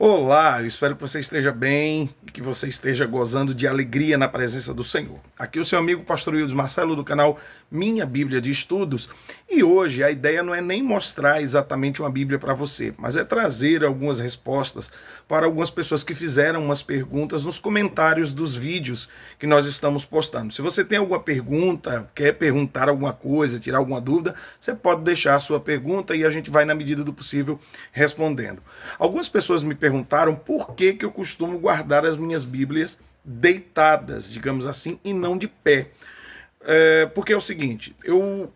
Olá, eu espero que você esteja bem e que você esteja gozando de alegria na presença do Senhor. Aqui o seu amigo Pastor Wildes Marcelo do canal Minha Bíblia de Estudos. E hoje a ideia não é nem mostrar exatamente uma Bíblia para você, mas é trazer algumas respostas para algumas pessoas que fizeram umas perguntas nos comentários dos vídeos que nós estamos postando. Se você tem alguma pergunta, quer perguntar alguma coisa, tirar alguma dúvida, você pode deixar a sua pergunta e a gente vai, na medida do possível, respondendo. Algumas pessoas me perguntaram por que eu costumo guardar as minhas Bíblias deitadas, digamos assim, e não de pé. Porque é o seguinte, eu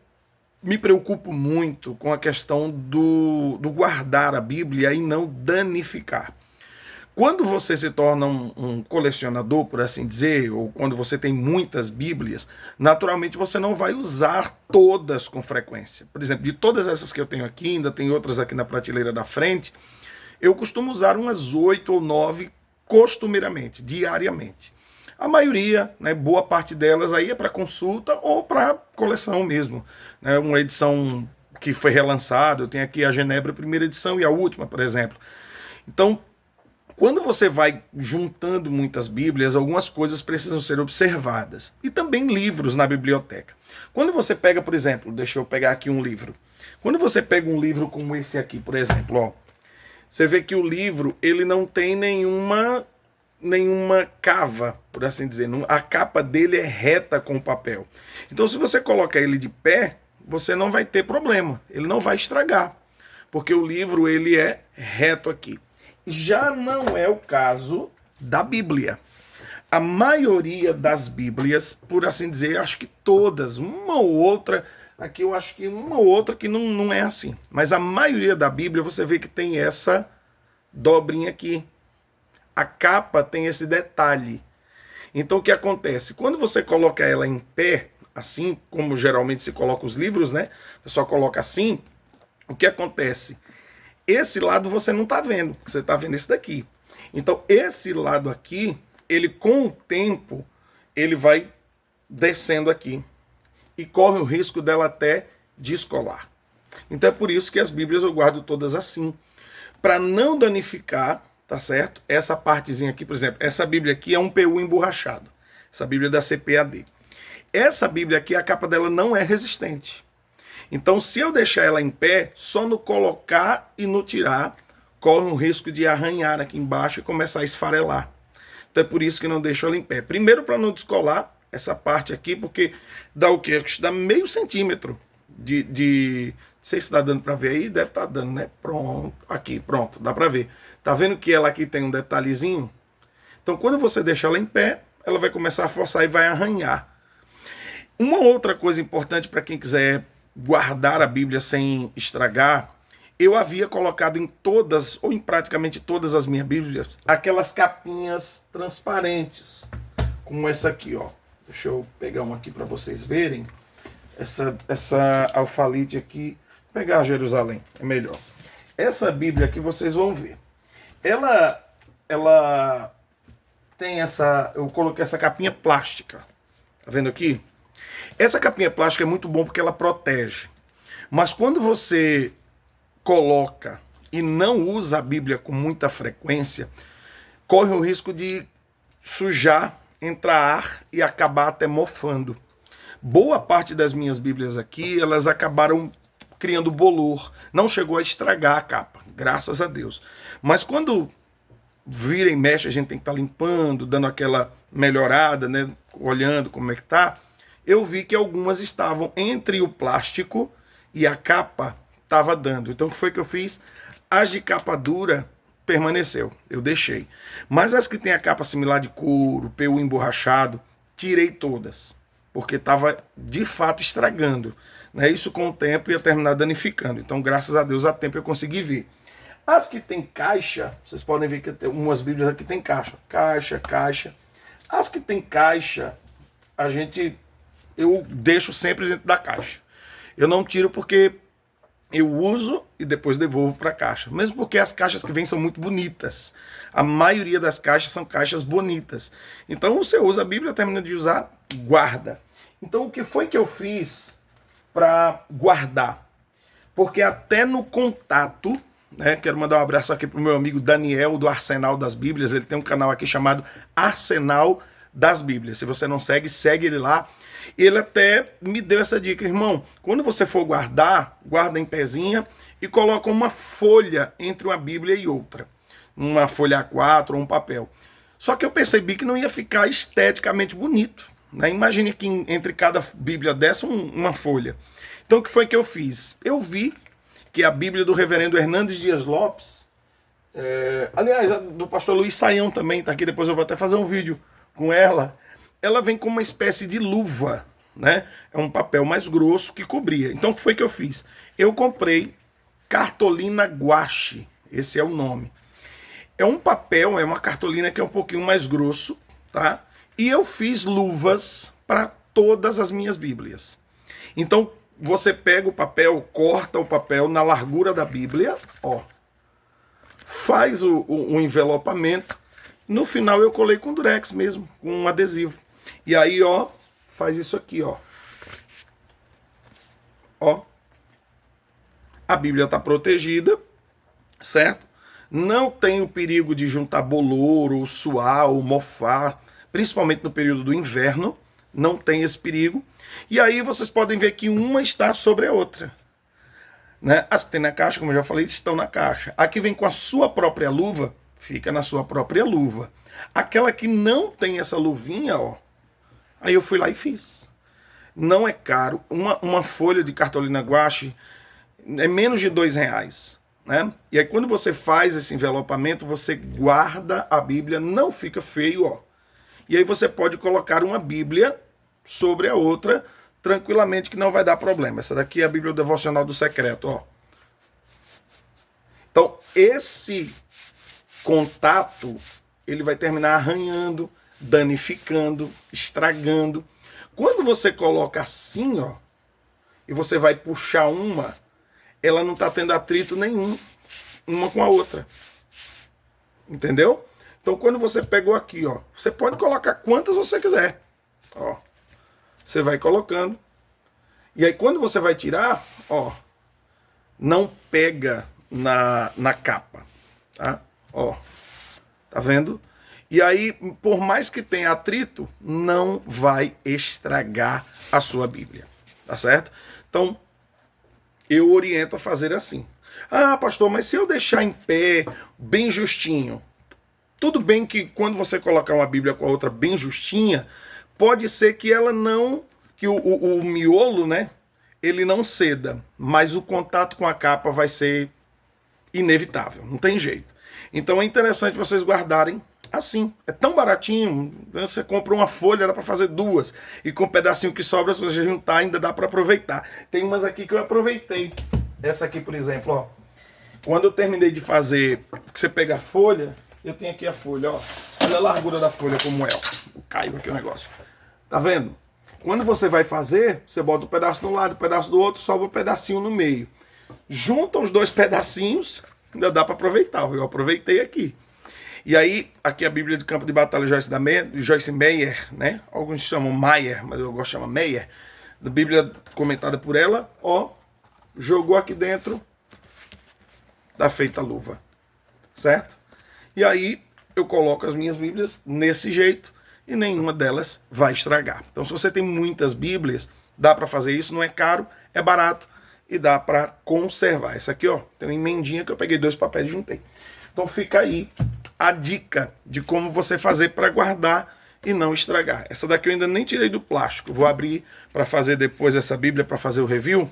me preocupo muito com a questão do guardar a Bíblia e não danificar. Quando você se torna um colecionador, por assim dizer, ou quando você tem muitas Bíblias, naturalmente você não vai usar todas com frequência. Por exemplo, de todas essas que eu tenho aqui, ainda tem outras aqui na prateleira da frente, eu costumo usar umas 8 ou 9 costumeiramente, diariamente. A maioria, né, boa parte delas aí é para consulta ou para coleção mesmo. Né, uma edição que foi relançada, eu tenho aqui a Genebra, a primeira edição e a última, por exemplo. Então, quando você vai juntando muitas Bíblias, algumas coisas precisam ser observadas. E também livros na biblioteca. Quando você pega, por exemplo, deixa eu pegar aqui um livro. Quando você pega um livro como esse aqui, por exemplo, ó, você vê que o livro ele não tem nenhuma cava, por assim dizer. A capa dele é reta com o papel. Então, se você colocar ele de pé, você não vai ter problema. Ele não vai estragar, porque o livro ele é reto aqui. Já não é o caso da Bíblia. A maioria das Bíblias, por assim dizer, acho que todas, uma ou outra, aqui eu acho que uma ou outra que não é assim. Mas a maioria da Bíblia você vê que tem essa dobrinha aqui. A capa tem esse detalhe. Então o que acontece? Quando você coloca ela em pé, assim como geralmente se coloca os livros, né? O pessoal coloca assim, o que acontece? Esse lado você não está vendo, você está vendo esse daqui. Então esse lado aqui, ele com o tempo, ele vai descendo aqui. E corre o risco dela até descolar. Então é por isso que as Bíblias eu guardo todas assim. Para não danificar, tá certo? Essa partezinha aqui, por exemplo, essa Bíblia aqui é um PU emborrachado. Essa Bíblia da CPAD. Essa Bíblia aqui, a capa dela não é resistente. Então, se eu deixar ela em pé, só no colocar e no tirar, corre um risco de arranhar aqui embaixo e começar a esfarelar. Então é por isso que não deixo ela em pé. Primeiro, para não descolar essa parte aqui, porque dá o quê? Dá meio centímetro de... Não sei se está dando para ver aí, deve estar dando, né? Pronto, aqui, pronto, dá para ver. Tá vendo que ela aqui tem um detalhezinho? Então, quando você deixa ela em pé, ela vai começar a forçar e vai arranhar. Uma outra coisa importante para quem quiser guardar a Bíblia sem estragar, eu havia colocado em todas, ou em praticamente todas as minhas Bíblias, aquelas capinhas transparentes, como essa aqui, ó. Deixa eu pegar uma aqui para vocês verem. Essa alfalite aqui, vou pegar a Jerusalém, é melhor. Essa Bíblia aqui vocês vão ver. Ela tem essa, eu coloquei essa capinha plástica. Tá vendo aqui? Essa capinha plástica é muito bom porque ela protege. Mas quando você coloca e não usa a Bíblia com muita frequência, corre o risco de sujar, entrar ar e acabar até mofando. Boa parte das minhas Bíblias aqui, elas acabaram criando bolor. Não chegou a estragar a capa, graças a Deus. Mas quando vira e mexe, a gente tem que estar limpando, dando aquela melhorada, né, olhando como é que tá. Eu vi que algumas estavam entre o plástico e a capa estava dando. Então o que foi que eu fiz? As de capa dura permaneceu, eu deixei. Mas as que tem a capa similar de couro, PU emborrachado, tirei todas, porque estava de fato estragando. Né? Isso com o tempo ia terminar danificando. Então, graças a Deus, a tempo eu consegui ver. As que tem caixa, vocês podem ver que tem umas Bíblias aqui tem caixa. Caixa. As que tem caixa, eu deixo sempre dentro da caixa. Eu não tiro porque eu uso e depois devolvo para a caixa. Mesmo porque as caixas que vêm são muito bonitas. A maioria das caixas são caixas bonitas. Então você usa a Bíblia, termina de usar, guarda. Então o que foi que eu fiz para guardar? Porque até no contato, né? Quero mandar um abraço aqui para o meu amigo Daniel, do Arsenal das Bíblias. Ele tem um canal aqui chamado Arsenal das Bíblias. Se você não segue, segue ele lá. Ele até me deu essa dica: irmão, quando você for guardar, guarda em pezinha e coloca uma folha entre uma Bíblia e outra. Uma folha A4 ou um papel. Só que eu percebi que não ia ficar esteticamente bonito, né? Imagine que entre cada Bíblia dessa uma folha. Então o que foi que eu fiz? Eu vi que a Bíblia do reverendo Hernandes Dias Lopes, aliás, a do pastor Luiz Saião também está aqui, depois eu vou até fazer um vídeo com ela. Ela vem com uma espécie de luva, né? É um papel mais grosso que cobria. Então o que foi que eu fiz? Eu comprei cartolina guache, esse é o nome. É um papel, é uma cartolina que é um pouquinho mais grosso, tá? E eu fiz luvas para todas as minhas Bíblias. Então você pega o papel, corta o papel na largura da Bíblia, ó, faz o envelopamento. No final eu colei com durex mesmo, com um adesivo. E aí, ó, faz isso aqui, ó. Ó. A Bíblia está protegida, certo? Não tem o perigo de juntar bolor, ou suar, ou mofar, principalmente no período do inverno. Não tem esse perigo. E aí vocês podem ver que uma está sobre a outra, né? As que tem na caixa, como eu já falei, estão na caixa. Aqui vem com a sua própria luva, fica na sua própria luva. Aquela que não tem essa luvinha, ó, aí eu fui lá e fiz. Não é caro. Uma folha de cartolina guache é menos de R$2, né? E aí quando você faz esse envelopamento, você guarda a Bíblia, não fica feio, ó. E aí você pode colocar uma Bíblia sobre a outra tranquilamente, que não vai dar problema. Essa daqui é a Bíblia Devocional do Secreto, ó. Então, esse contato, ele vai terminar arranhando, danificando, estragando. Quando você coloca assim, ó, e você vai puxar uma, ela não está tendo atrito nenhum, uma com a outra. Entendeu? Então, quando você pegou aqui, ó, você pode colocar quantas você quiser. Ó, você vai colocando. E aí, quando você vai tirar, ó, não pega na capa, tá? Ó, tá vendo? E aí, por mais que tenha atrito, não vai estragar a sua Bíblia, tá certo? Então, eu oriento a fazer assim. Ah, pastor, mas se eu deixar em pé, bem justinho, tudo bem que quando você colocar uma Bíblia com a outra bem justinha, pode ser que ela não, que o miolo, né, ele não ceda, mas o contato com a capa vai ser inevitável, não tem jeito. Então é interessante vocês guardarem assim. É tão baratinho, você compra uma folha, dá para fazer duas, e com o pedacinho que sobra, se você juntar, ainda dá para aproveitar. Tem umas aqui que eu aproveitei. Essa aqui, por exemplo, ó. Quando eu terminei de fazer, que você pega a folha, eu tenho aqui a folha, ó. Olha a largura da folha como é, ó. Caiu aqui o negócio. Tá vendo? Quando você vai fazer, você bota um pedaço de um lado, um pedaço do outro, sobra um pedacinho no meio. Junta os dois pedacinhos, ainda dá para aproveitar. Eu aproveitei aqui. E aí, aqui a Bíblia do Campo de Batalha Joyce Meyer, né? Alguns chamam Meyer, mas eu gosto de chamar Meyer. Da Bíblia comentada por ela, ó. Jogou aqui dentro, tá feita a luva. Certo? E aí, eu coloco as minhas Bíblias nesse jeito e nenhuma delas vai estragar. Então, se você tem muitas Bíblias, dá para fazer isso, não é caro, é barato e dá para conservar. Essa aqui, ó, tem uma emendinha que eu peguei 2 papéis e juntei. Então fica aí a dica de como você fazer para guardar e não estragar. Essa daqui eu ainda nem tirei do plástico. Vou abrir para fazer depois essa Bíblia, para fazer o review.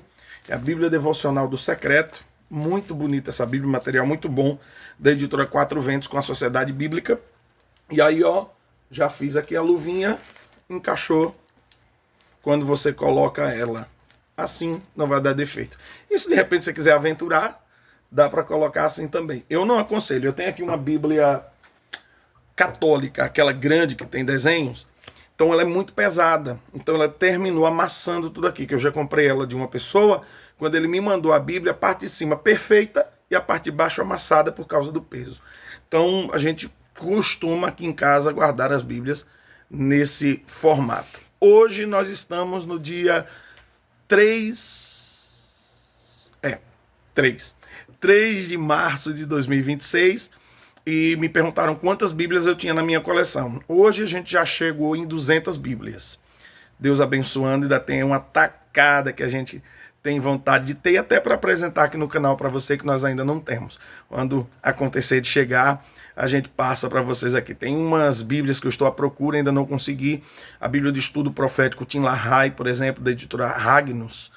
É a Bíblia Devocional do Secreto. Muito bonita essa Bíblia, material muito bom, da editora Quatro Ventos com a Sociedade Bíblica. E aí, ó, já fiz aqui a luvinha, encaixou. Quando você coloca ela assim, não vai dar defeito. E se de repente você quiser aventurar, dá para colocar assim também. Eu não aconselho. Eu tenho aqui uma Bíblia católica, aquela grande que tem desenhos. Então ela é muito pesada. Então ela terminou amassando tudo aqui, que eu já comprei ela de uma pessoa. Quando ele me mandou a Bíblia, a parte de cima perfeita e a parte de baixo amassada por causa do peso. Então a gente costuma aqui em casa guardar as Bíblias nesse formato. Hoje nós estamos no dia 3 3 de março de 2026 e me perguntaram quantas Bíblias eu tinha na minha coleção. Hoje a gente já chegou em 200 Bíblias. Deus abençoando, ainda tem uma tacada que a gente tem vontade de ter, e até para apresentar aqui no canal para você que nós ainda não temos. Quando acontecer de chegar, a gente passa para vocês aqui. Tem umas Bíblias que eu estou à procura, ainda não consegui. A Bíblia de Estudo Profético Tim LaHaye, por exemplo, da editora Ragnos.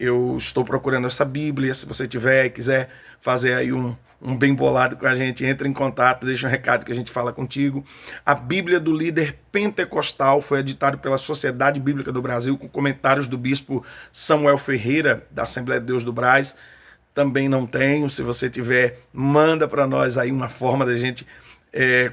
Eu estou procurando essa Bíblia. Se você tiver e quiser fazer aí um bem bolado com a gente, entre em contato, deixa um recado que a gente fala contigo. A Bíblia do Líder Pentecostal foi editada pela Sociedade Bíblica do Brasil, com comentários do bispo Samuel Ferreira, da Assembleia de Deus do Brás. Também não tenho. Se você tiver, manda para nós aí uma forma da gente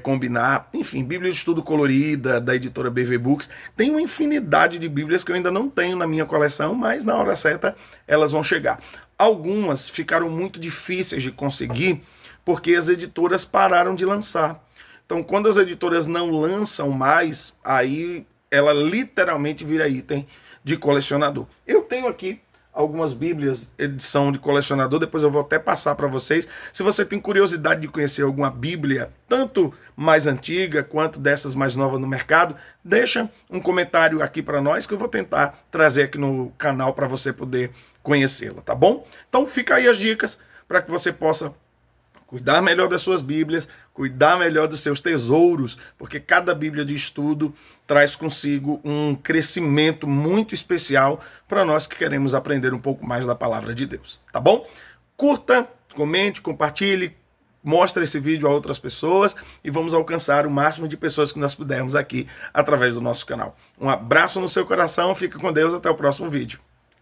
combinar. Enfim, Bíblia de Estudo Colorida, da editora BV Books. Tem uma infinidade de Bíblias que eu ainda não tenho na minha coleção, mas na hora certa elas vão chegar. Algumas ficaram muito difíceis de conseguir porque as editoras pararam de lançar. Então, quando as editoras não lançam mais, aí ela literalmente vira item de colecionador. Eu tenho aqui algumas Bíblias, edição de colecionador, depois eu vou até passar para vocês. Se você tem curiosidade de conhecer alguma Bíblia, tanto mais antiga quanto dessas mais novas no mercado, deixa um comentário aqui para nós que eu vou tentar trazer aqui no canal para você poder conhecê-la, tá bom? Então fica aí as dicas para que você possa cuidar melhor das suas Bíblias, cuidar melhor dos seus tesouros, porque cada Bíblia de estudo traz consigo um crescimento muito especial para nós que queremos aprender um pouco mais da palavra de Deus, tá bom? Curta, comente, compartilhe, mostre esse vídeo a outras pessoas e vamos alcançar o máximo de pessoas que nós pudermos aqui através do nosso canal. Um abraço no seu coração, fique com Deus, até o próximo vídeo.